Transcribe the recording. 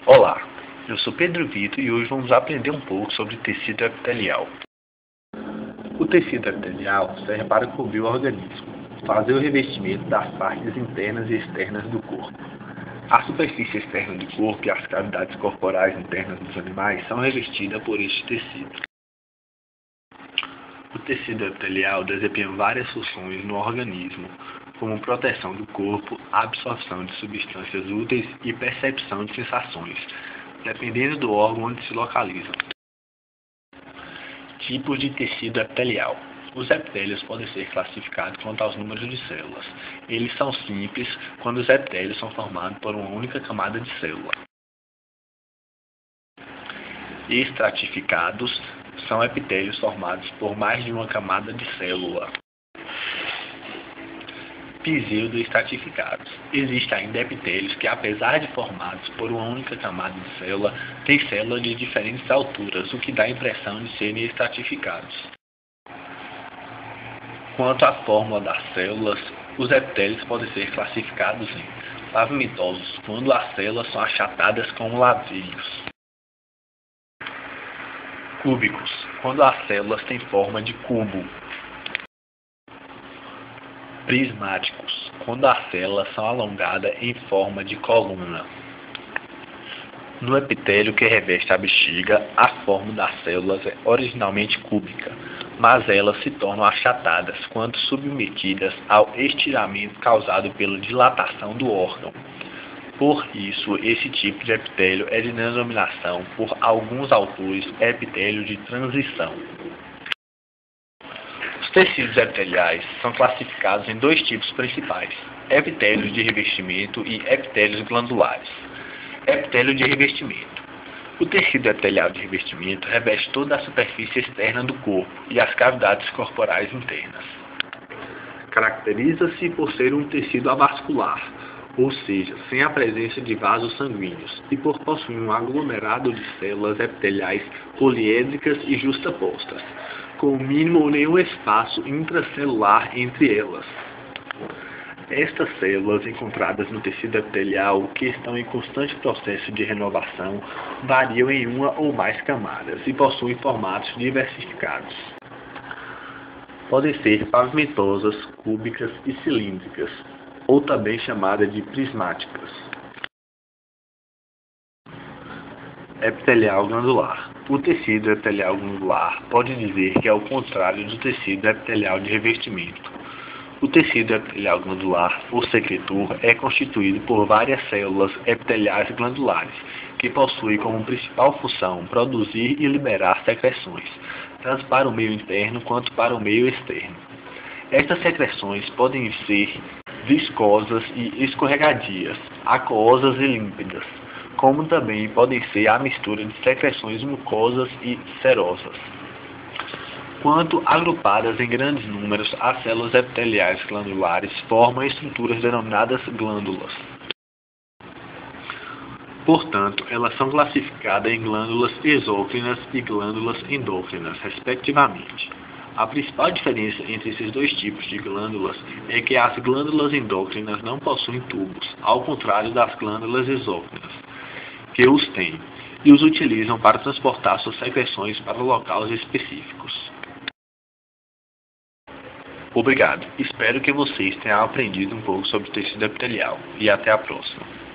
Olá, eu sou Pedro Vitor e hoje vamos aprender um pouco sobre tecido epitelial. O tecido epitelial serve para cobrir o organismo, fazer o revestimento das partes internas e externas do corpo. A superfície externa do corpo e as cavidades corporais internas dos animais são revestidas por este tecido. O tecido epitelial desempenha várias funções no organismo, como proteção do corpo, absorção de substâncias úteis e percepção de sensações, dependendo do órgão onde se localiza. Tipos de tecido epitelial. Os epitélios podem ser classificados quanto aos números de células. Eles são simples quando os epitélios são formados por uma única camada de célula. Estratificados são epitélios formados por mais de uma camada de célula. Pseudoestratificados. Existem ainda epitélios que, apesar de formados por uma única camada de célula, têm células de diferentes alturas, o que dá a impressão de serem estratificados. Quanto à fórmula das células, os epitélios podem ser classificados em pavimetosos, quando as células são achatadas como ladrilhos. Cúbicos, quando as células têm forma de cubo. Prismáticos, quando as células são alongadas em forma de coluna. No epitélio que reveste a bexiga, a forma das células é originalmente cúbica, mas elas se tornam achatadas quando submetidas ao estiramento causado pela dilatação do órgão. Por isso, esse tipo de epitélio é de denominação, por alguns autores, epitélio de transição. Os tecidos epiteliais são classificados em dois tipos principais: epitélios de revestimento e epitélios glandulares. Epitélio de revestimento. O tecido epitelial de revestimento reveste toda a superfície externa do corpo e as cavidades corporais internas. Caracteriza-se por ser um tecido avascular, ou seja, sem a presença de vasos sanguíneos, e por possuir um aglomerado de células epiteliais poliédricas e justapostas, com o mínimo ou nenhum espaço intracelular entre elas. Estas células encontradas no tecido epitelial, que estão em constante processo de renovação, variam em uma ou mais camadas e possuem formatos diversificados. Podem ser pavimentosas, cúbicas e cilíndricas, ou também chamadas de prismáticas. Epitelial glandular. O tecido epitelial glandular pode dizer que é o contrário do tecido epitelial de revestimento. O tecido epitelial glandular, ou secretor, é constituído por várias células epiteliais glandulares, que possuem como principal função produzir e liberar secreções, tanto para o meio interno quanto para o meio externo. Estas secreções podem ser viscosas e escorregadias, aquosas e límpidas, como também podem ser a mistura de secreções mucosas e serosas. Quando agrupadas em grandes números, as células epiteliais glandulares formam estruturas denominadas glândulas. Portanto, elas são classificadas em glândulas exócrinas e glândulas endócrinas, respectivamente. A principal diferença entre esses dois tipos de glândulas é que as glândulas endócrinas não possuem tubos, ao contrário das glândulas exócrinas, que os têm, e os utilizam para transportar suas secreções para locais específicos. Obrigado. Espero que vocês tenham aprendido um pouco sobre o tecido epitelial e até a próxima.